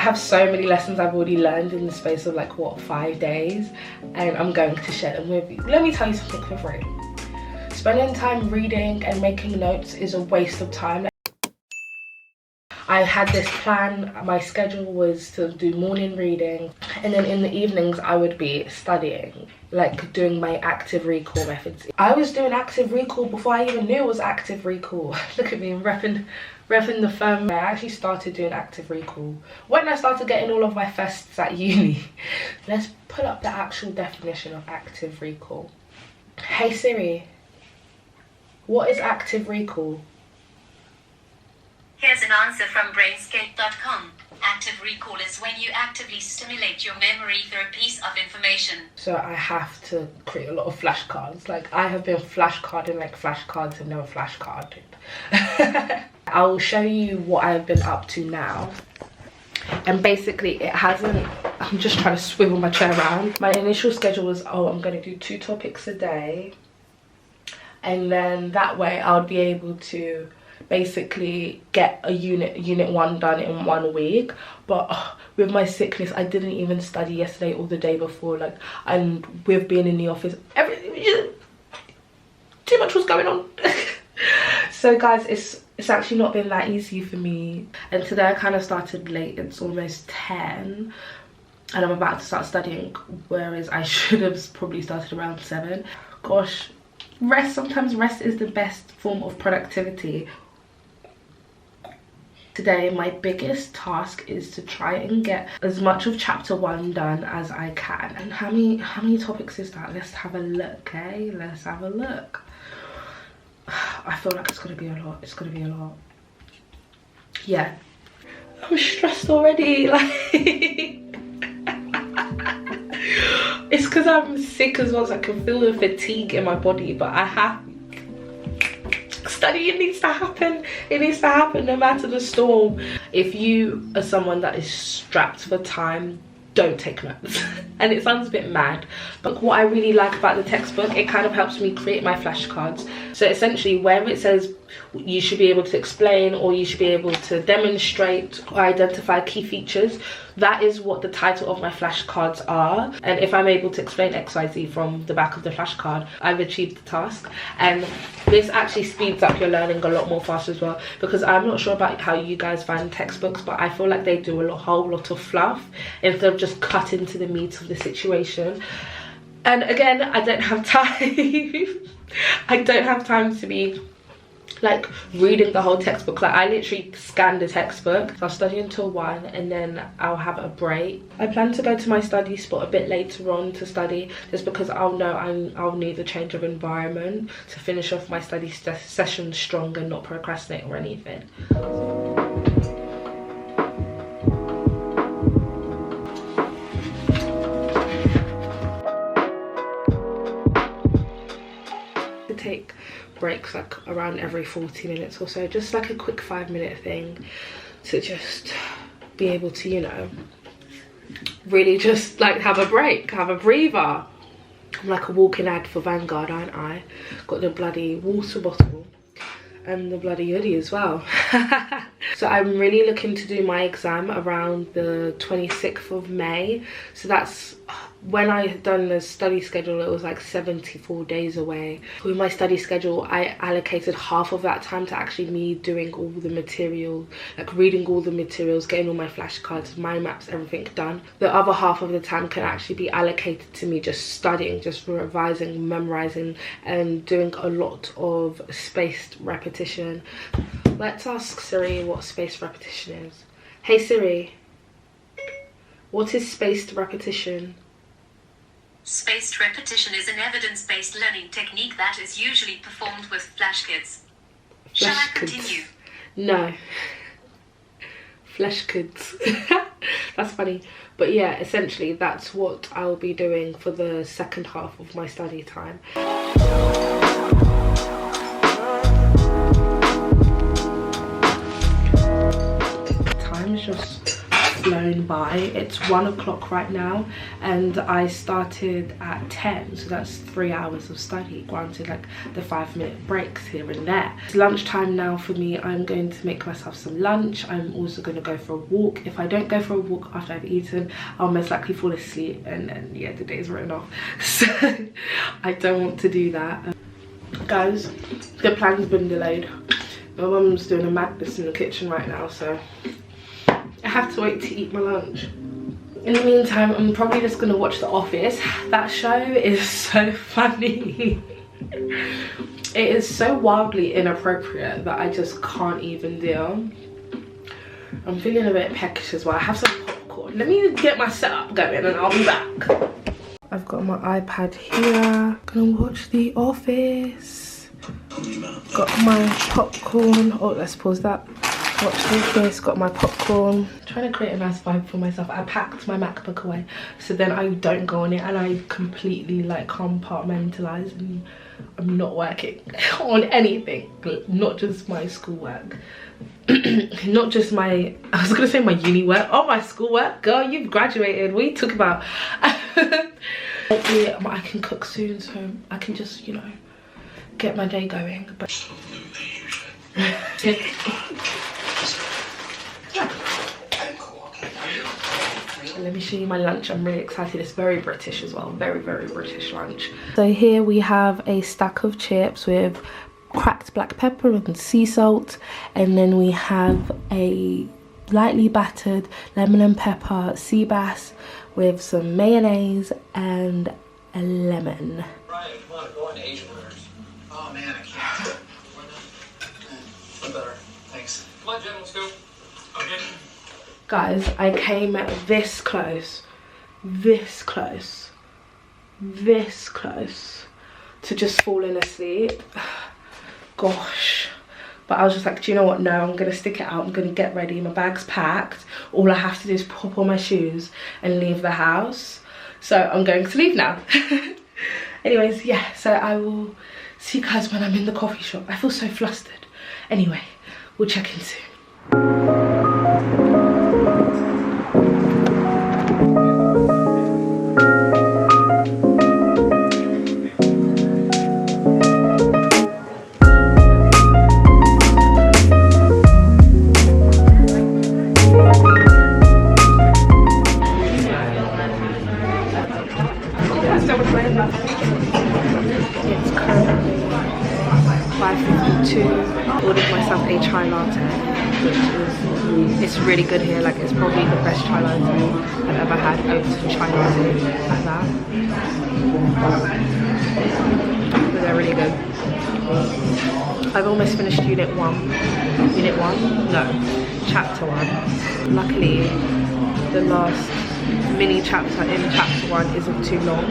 have so many lessons I've already learned in the space of like, what, 5 days, and I'm going to share them with you. Let me tell you something for free. Spending time reading and making notes is a waste of time. I had this plan. My schedule was to do morning reading, and then in the evenings I would be studying, like doing my active recall methods. I was doing active recall before I even knew it was active recall. Look at me, I'm repping the firm. I actually started doing active recall when I started getting all of my fests at uni. Let's pull up the actual definition of active recall. Hey Siri, what is active recall? Here's an answer from brainscape.com. Active recall is when you actively stimulate your memory through a piece of information. So I have to create a lot of flashcards. Like, I have been flashcarding like flashcards have never flashcarded. I will show you what I've been up to now. And basically it hasn't, I'm just trying to swivel my chair around. My initial schedule was, oh, I'm going to do 2 topics a day. And then that way I would be able to basically get a unit 1 done in 1 week. But with my sickness, I didn't even study yesterday or the day before, like, and with being in the office, too much was going on. So guys, it's actually not been that easy for me, and today I kind of started late. It's almost 10 and I'm about to start studying, whereas I should have probably started around 7. Gosh, sometimes rest is the best form of productivity. Today my biggest task is to try and get as much of chapter 1 done as I can. And how many topics is that? Let's have a look, okay? Let's have a look. I feel like it's gonna be a lot. It's gonna be a lot. Yeah, I'm stressed already. Like, it's because I'm sick as well, so I can feel the fatigue in my body, but I have studying needs to happen. It needs to happen no matter the storm. If you are someone that is strapped for time, don't take notes. And it sounds a bit mad, but what I really like about the textbook, it kind of helps me create my flashcards. So essentially, wherever it says you should be able to explain, or you should be able to demonstrate or identify key features, that is what the title of my flashcards are. And if I'm able to explain XYZ from the back of the flashcard, I've achieved the task. And this actually speeds up your learning a lot more fast as well, because I'm not sure about how you guys find textbooks, but I feel like they do a whole lot of fluff instead of just cut into the meat of the situation. And again, I don't have time. I don't have time to be like reading the whole textbook. Like, I literally scanned the textbook. So I'll study until 1 and then I'll have a break. I plan to go to my study spot a bit later on to study, just because I'll know I'll need a change of environment to finish off my study session strong and not procrastinate or anything. Take breaks like around every 40 minutes or so, just like a quick 5-minute thing, to just be able to, you know, really just like have a break, have a breather. I'm like a walking ad for Vanguard, aren't I? Got the bloody water bottle and the bloody hoodie as well. So I'm really looking to do my exam around the 26th of May. So that's when I had done the study schedule, it was like 74 days away. With my study schedule, I allocated half of that time to actually me doing all the material, like reading all the materials, getting all my flashcards, mind maps, everything done. The other half of the time can actually be allocated to me just studying, just revising, memorizing, and doing a lot of spaced repetition. Let's ask Siri what spaced repetition is. Hey Siri, what is spaced repetition? Spaced repetition is an evidence-based learning technique that is usually performed with flashcards. Shall I continue? No. Flashcards. That's funny. But yeah, essentially that's what I'll be doing for the second half of my study time. Time's just flown by. It's 1 o'clock right now and I started at 10, so that's 3 hours of study, granted like the 5-minute breaks here and there. It's lunchtime now for me. I'm going to make myself some lunch. I'm also going to go for a walk. If I don't go for a walk after I've eaten, I'll most likely fall asleep and then yeah, the day's written off. So I don't want to do that. Guys, the plan's been delayed. My mum's doing a madness in the kitchen right now, so I have to wait to eat my lunch. In the meantime, I'm probably just gonna watch The Office. That show is so funny. It is so wildly inappropriate that I just can't even deal. I'm feeling a bit peckish as well. I have some popcorn. Let me get my setup going and I'll be back. I've got my iPad here. Gonna watch The Office. Got my popcorn. Oh, let's pause that. Watch The Office. Got my popcorn. Trying to create a nice vibe for myself. I packed my MacBook away so then I don't go on it and I completely like compartmentalize and I'm not working on anything. Not just my schoolwork. Not just my, I was gonna say my uni work. Oh, my schoolwork. Girl, you've graduated. What are you talking about? Hopefully I can cook soon so I can just, you know, get my day going. But let me show you my lunch. I'm really excited. It's very British as well. Very, very British lunch. So here we have a stack of chips with cracked black pepper and sea salt, and then we have a lightly battered lemon and pepper sea bass with some mayonnaise and a lemon. Ryan, come on, go on to Asian burgers. Oh man, I can't. Better, thanks. Come on, Jen, let's go. Okay. Guys, I came this close to just falling asleep. Gosh. But I was just like, do you know what? No, I'm gonna stick it out. I'm gonna get ready. My bag's packed. All I have to do is pop on my shoes and leave the house. So I'm going to leave now. Anyways, yeah, so I will see you guys when I'm in the coffee shop. I feel so flustered. Anyway, we'll check in soon. It's currently 5:52. Ordered myself a chai latte, which is, it's really good here. Like, it's probably the best chai latte I've ever had. Oat chai latte like that. But they're really good. I've almost finished unit one. No, chapter 1. Luckily, the last mini chapter in chapter 1 isn't too long,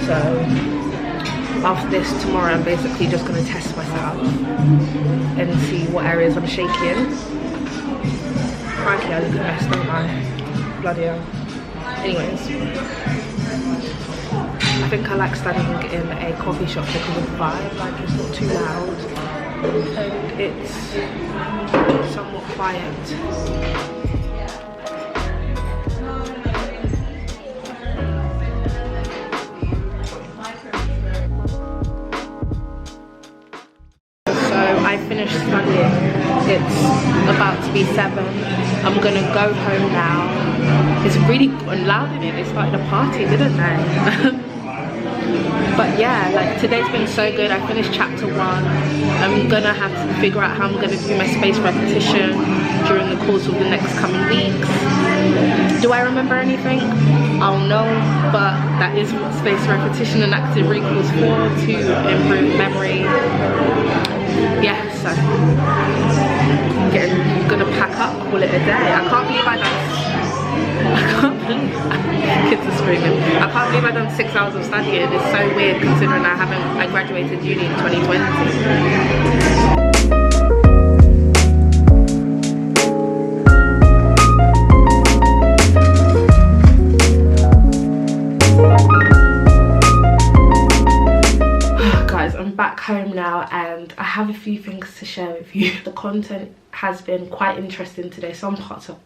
so after this tomorrow I'm basically just going to test myself and see what areas I'm shaky in. Crikey, I look a mess, don't I? Bloody hell. Anyways, I think I like studying in a coffee shop because of the vibe. Like, it's not too loud and it's somewhat quiet. I finished studying. It's about to be 7. I'm gonna go home now. It's really loud in here. They started a party, didn't they? But yeah, like, today's been so good. I finished chapter 1. I'm gonna have to figure out how I'm gonna do my space repetition during the course of the next coming weeks. Do I remember anything? I'll know, but that is what space repetition and active recall is for, to improve memory. Yeah, so I'm gonna pack up, call it a day. I can't believe kids are screaming. I can't believe I've done 6 hours of studying. It's so weird considering I graduated uni in 2020. Back home now and I have a few things to share with you. The content has been quite interesting today. Some parts are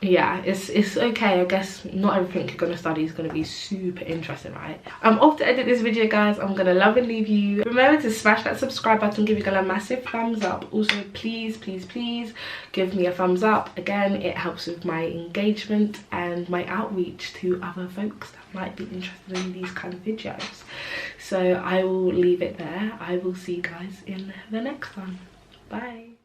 yeah, it's okay. I guess not everything you're gonna study is gonna be super interesting, right? I'm off to edit this video, guys. I'm gonna love and leave you. Remember to smash that subscribe button, give your girl a massive thumbs up. Also, please give me a thumbs up. Again, it helps with my engagement and my outreach to other folks that might be interested in these kind of videos. So I will leave it there. I will see you guys in the next one. Bye.